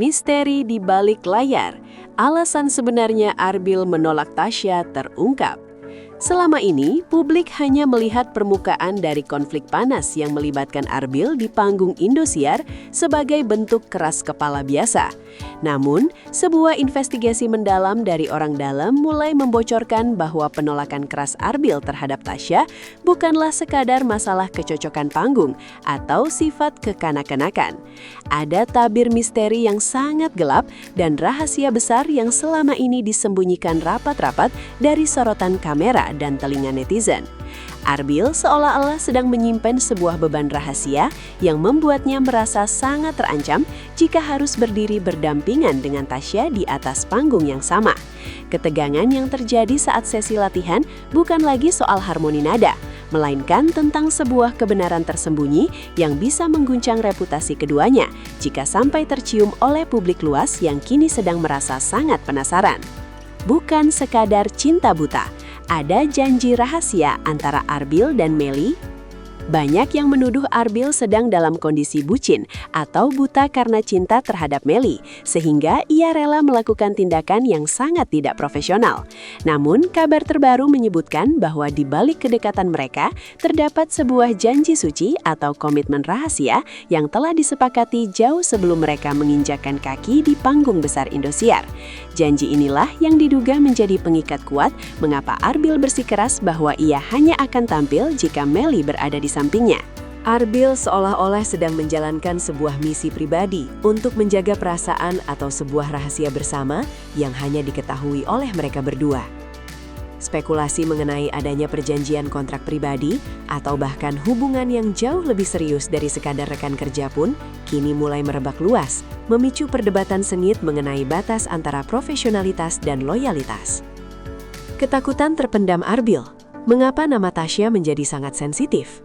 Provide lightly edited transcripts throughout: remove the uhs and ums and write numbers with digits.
Misteri di balik layar, alasan sebenarnya Arbil menolak Tasya terungkap. Selama ini, publik hanya melihat permukaan dari konflik panas yang melibatkan Arbil di panggung Indosiar sebagai bentuk keras kepala biasa. Namun, sebuah investigasi mendalam dari orang dalam mulai membocorkan bahwa penolakan keras Arbil terhadap Tasya bukanlah sekadar masalah kecocokan panggung atau sifat kekanak-kanakan. Ada tabir misteri yang sangat gelap dan rahasia besar yang selama ini disembunyikan rapat-rapat dari sorotan kamera dan telinga netizen. Arbil seolah-olah sedang menyimpan sebuah beban rahasia yang membuatnya merasa sangat terancam jika harus berdiri berdampingan dengan Tasya di atas panggung yang sama. Ketegangan yang terjadi saat sesi latihan bukan lagi soal harmoni nada, melainkan tentang sebuah kebenaran tersembunyi yang bisa mengguncang reputasi keduanya jika sampai tercium oleh publik luas yang kini sedang merasa sangat penasaran. Bukan sekadar cinta buta, ada janji rahasia antara Arbil dan Melly. Banyak yang menuduh Arbil sedang dalam kondisi bucin atau buta karena cinta terhadap Melly, sehingga ia rela melakukan tindakan yang sangat tidak profesional. Namun, kabar terbaru menyebutkan bahwa di balik kedekatan mereka terdapat sebuah janji suci atau komitmen rahasia yang telah disepakati jauh sebelum mereka menginjakkan kaki di panggung besar Indosiar. Janji inilah yang diduga menjadi pengikat kuat mengapa Arbil bersikeras bahwa ia hanya akan tampil jika Melly berada di sampingnya. Arbil seolah-olah sedang menjalankan sebuah misi pribadi untuk menjaga perasaan atau sebuah rahasia bersama yang hanya diketahui oleh mereka berdua. Spekulasi mengenai adanya perjanjian kontrak pribadi atau bahkan hubungan yang jauh lebih serius dari sekadar rekan kerja pun kini mulai merebak luas, memicu perdebatan sengit mengenai batas antara profesionalitas dan loyalitas. Ketakutan terpendam Arbil. Mengapa nama Tasya menjadi sangat sensitif?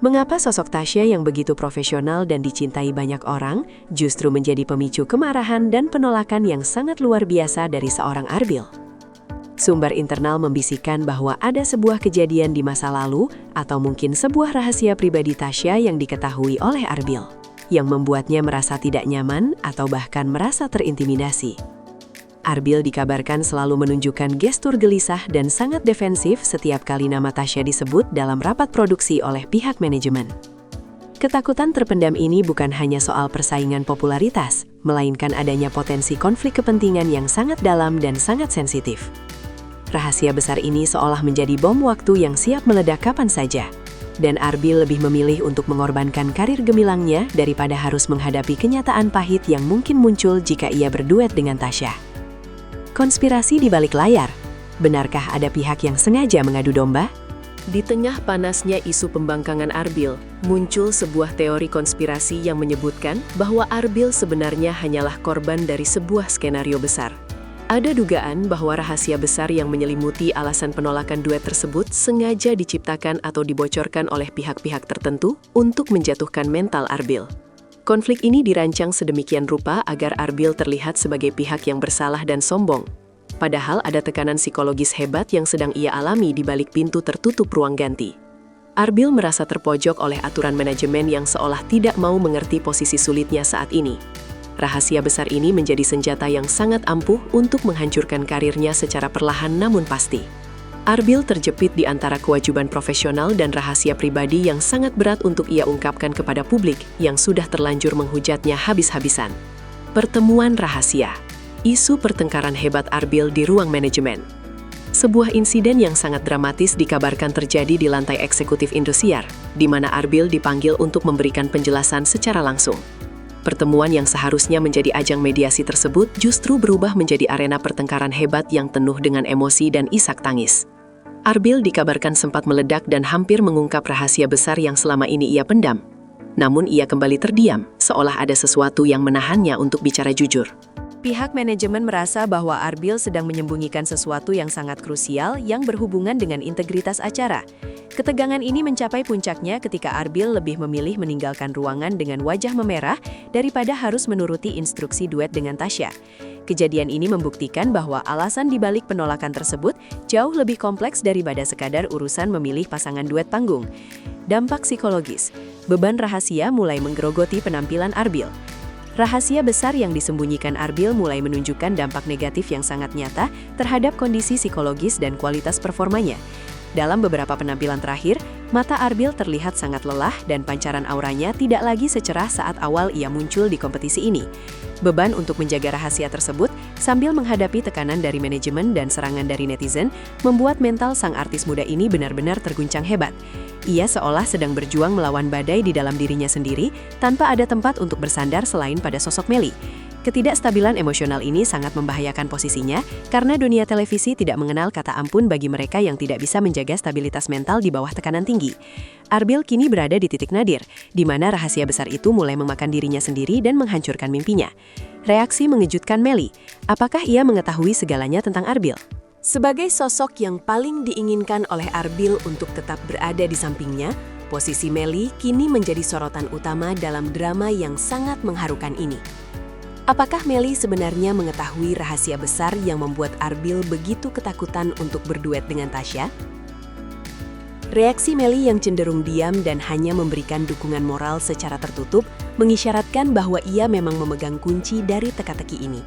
Mengapa sosok Tasya yang begitu profesional dan dicintai banyak orang justru menjadi pemicu kemarahan dan penolakan yang sangat luar biasa dari seorang Arbil? Sumber internal membisikkan bahwa ada sebuah kejadian di masa lalu atau mungkin sebuah rahasia pribadi Tasya yang diketahui oleh Arbil, yang membuatnya merasa tidak nyaman atau bahkan merasa terintimidasi. Arbil dikabarkan selalu menunjukkan gestur gelisah dan sangat defensif setiap kali nama Tasya disebut dalam rapat produksi oleh pihak manajemen. Ketakutan terpendam ini bukan hanya soal persaingan popularitas, melainkan adanya potensi konflik kepentingan yang sangat dalam dan sangat sensitif. Rahasia besar ini seolah menjadi bom waktu yang siap meledak kapan saja. Dan Arbil lebih memilih untuk mengorbankan karir gemilangnya daripada harus menghadapi kenyataan pahit yang mungkin muncul jika ia berduet dengan Tasya. Konspirasi di balik layar. Benarkah ada pihak yang sengaja mengadu domba? Di tengah panasnya isu pembangkangan Arbil, muncul sebuah teori konspirasi yang menyebutkan bahwa Arbil sebenarnya hanyalah korban dari sebuah skenario besar. Ada dugaan bahwa rahasia besar yang menyelimuti alasan penolakan duet tersebut sengaja diciptakan atau dibocorkan oleh pihak-pihak tertentu untuk menjatuhkan mental Arbil. Konflik ini dirancang sedemikian rupa agar Arbil terlihat sebagai pihak yang bersalah dan sombong. Padahal ada tekanan psikologis hebat yang sedang ia alami di balik pintu tertutup ruang ganti. Arbil merasa terpojok oleh aturan manajemen yang seolah tidak mau mengerti posisi sulitnya saat ini. Rahasia besar ini menjadi senjata yang sangat ampuh untuk menghancurkan karirnya secara perlahan namun pasti. Arbil terjepit di antara kewajiban profesional dan rahasia pribadi yang sangat berat untuk ia ungkapkan kepada publik yang sudah terlanjur menghujatnya habis-habisan. Pertemuan rahasia. Isu pertengkaran hebat Arbil di ruang manajemen. Sebuah insiden yang sangat dramatis dikabarkan terjadi di lantai eksekutif Indosiar, di mana Arbil dipanggil untuk memberikan penjelasan secara langsung. Pertemuan yang seharusnya menjadi ajang mediasi tersebut justru berubah menjadi arena pertengkaran hebat yang penuh dengan emosi dan isak tangis. Arbil dikabarkan sempat meledak dan hampir mengungkap rahasia besar yang selama ini ia pendam. Namun ia kembali terdiam, seolah ada sesuatu yang menahannya untuk bicara jujur. Pihak manajemen merasa bahwa Arbil sedang menyembunyikan sesuatu yang sangat krusial yang berhubungan dengan integritas acara. Ketegangan ini mencapai puncaknya ketika Arbil lebih memilih meninggalkan ruangan dengan wajah memerah daripada harus menuruti instruksi duet dengan Tasya. Kejadian ini membuktikan bahwa alasan dibalik penolakan tersebut jauh lebih kompleks daripada sekadar urusan memilih pasangan duet panggung. Dampak psikologis. Beban rahasia mulai menggerogoti penampilan Arbil. Rahasia besar yang disembunyikan Arbil mulai menunjukkan dampak negatif yang sangat nyata terhadap kondisi psikologis dan kualitas performanya. Dalam beberapa penampilan terakhir, mata Arbil terlihat sangat lelah dan pancaran auranya tidak lagi secerah saat awal ia muncul di kompetisi ini. Beban untuk menjaga rahasia tersebut sambil menghadapi tekanan dari manajemen dan serangan dari netizen membuat mental sang artis muda ini benar-benar terguncang hebat. Ia seolah sedang berjuang melawan badai di dalam dirinya sendiri tanpa ada tempat untuk bersandar selain pada sosok Melly. Ketidakstabilan emosional ini sangat membahayakan posisinya karena dunia televisi tidak mengenal kata ampun bagi mereka yang tidak bisa menjaga stabilitas mental di bawah tekanan tinggi. Arbil kini berada di titik nadir, di mana rahasia besar itu mulai memakan dirinya sendiri dan menghancurkan mimpinya. Reaksi mengejutkan Melly. Apakah ia mengetahui segalanya tentang Arbil? Sebagai sosok yang paling diinginkan oleh Arbil untuk tetap berada di sampingnya, posisi Melly kini menjadi sorotan utama dalam drama yang sangat mengharukan ini. Apakah Melly sebenarnya mengetahui rahasia besar yang membuat Arbil begitu ketakutan untuk berduet dengan Tasya? Reaksi Melly yang cenderung diam dan hanya memberikan dukungan moral secara tertutup mengisyaratkan bahwa ia memang memegang kunci dari teka-teki ini.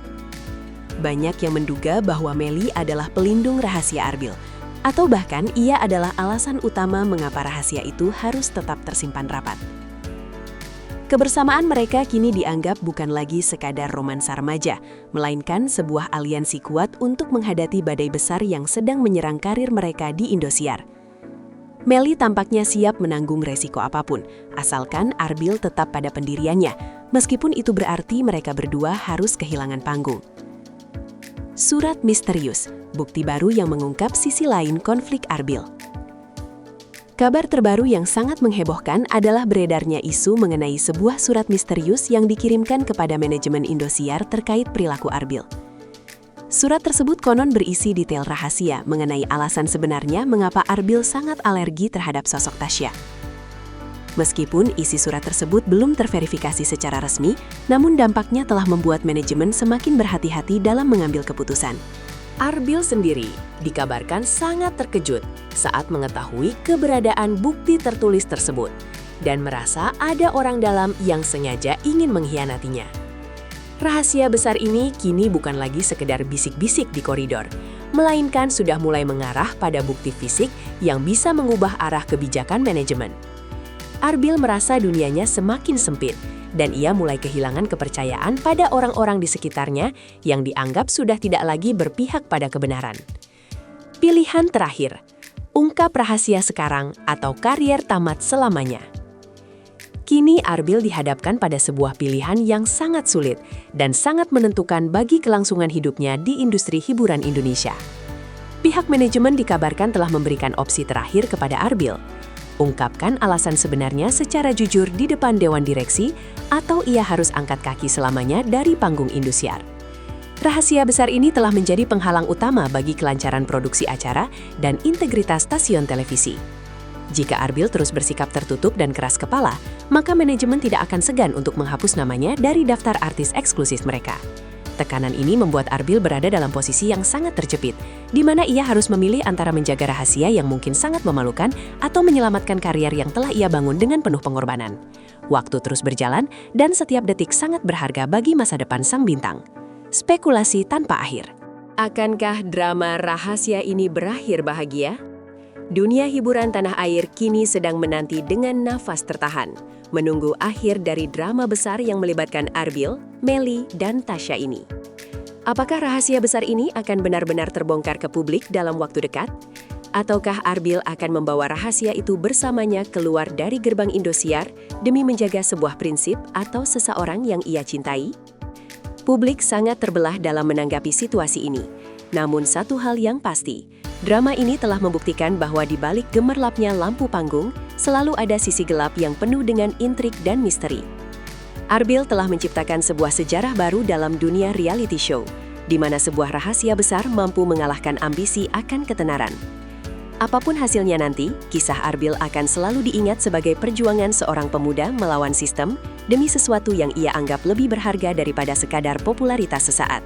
Banyak yang menduga bahwa Melly adalah pelindung rahasia Arbil, atau bahkan ia adalah alasan utama mengapa rahasia itu harus tetap tersimpan rapat. Kebersamaan mereka kini dianggap bukan lagi sekadar romansa remaja, melainkan sebuah aliansi kuat untuk menghadapi badai besar yang sedang menyerang karir mereka di Indosiar. Melly tampaknya siap menanggung resiko apapun, asalkan Arbil tetap pada pendiriannya, meskipun itu berarti mereka berdua harus kehilangan panggung. Surat misterius, bukti baru yang mengungkap sisi lain konflik Arbil. Kabar terbaru yang sangat menghebohkan adalah beredarnya isu mengenai sebuah surat misterius yang dikirimkan kepada manajemen Indosiar terkait perilaku Arbil. Surat tersebut konon berisi detail rahasia mengenai alasan sebenarnya mengapa Arbil sangat alergi terhadap sosok Tasya. Meskipun isi surat tersebut belum terverifikasi secara resmi, namun dampaknya telah membuat manajemen semakin berhati-hati dalam mengambil keputusan. Arbil sendiri dikabarkan sangat terkejut saat mengetahui keberadaan bukti tertulis tersebut dan merasa ada orang dalam yang sengaja ingin mengkhianatinya. Rahasia besar ini kini bukan lagi sekedar bisik-bisik di koridor, melainkan sudah mulai mengarah pada bukti fisik yang bisa mengubah arah kebijakan manajemen. Arbil merasa dunianya semakin sempit, dan ia mulai kehilangan kepercayaan pada orang-orang di sekitarnya yang dianggap sudah tidak lagi berpihak pada kebenaran. Pilihan terakhir, ungkap rahasia sekarang atau karier tamat selamanya. Kini Arbil dihadapkan pada sebuah pilihan yang sangat sulit dan sangat menentukan bagi kelangsungan hidupnya di industri hiburan Indonesia. Pihak manajemen dikabarkan telah memberikan opsi terakhir kepada Arbil. Ungkapkan alasan sebenarnya secara jujur di depan Dewan Direksi atau ia harus angkat kaki selamanya dari panggung Indosiar. Rahasia besar ini telah menjadi penghalang utama bagi kelancaran produksi acara dan integritas stasiun televisi. Jika Arbil terus bersikap tertutup dan keras kepala, maka manajemen tidak akan segan untuk menghapus namanya dari daftar artis eksklusif mereka. Tekanan ini membuat Arbil berada dalam posisi yang sangat terjepit, di mana ia harus memilih antara menjaga rahasia yang mungkin sangat memalukan atau menyelamatkan karier yang telah ia bangun dengan penuh pengorbanan. Waktu terus berjalan, dan setiap detik sangat berharga bagi masa depan sang bintang. Spekulasi tanpa akhir. Akankah drama rahasia ini berakhir bahagia? Dunia hiburan tanah air kini sedang menanti dengan nafas tertahan, menunggu akhir dari drama besar yang melibatkan Arbil, Melly, dan Tasya ini. Apakah rahasia besar ini akan benar-benar terbongkar ke publik dalam waktu dekat? Ataukah Arbil akan membawa rahasia itu bersamanya keluar dari gerbang Indosiar demi menjaga sebuah prinsip atau seseorang yang ia cintai? Publik sangat terbelah dalam menanggapi situasi ini. Namun satu hal yang pasti, drama ini telah membuktikan bahwa di balik gemerlapnya lampu panggung, selalu ada sisi gelap yang penuh dengan intrik dan misteri. Arbil telah menciptakan sebuah sejarah baru dalam dunia reality show, di mana sebuah rahasia besar mampu mengalahkan ambisi akan ketenaran. Apapun hasilnya nanti, kisah Arbil akan selalu diingat sebagai perjuangan seorang pemuda melawan sistem demi sesuatu yang ia anggap lebih berharga daripada sekadar popularitas sesaat.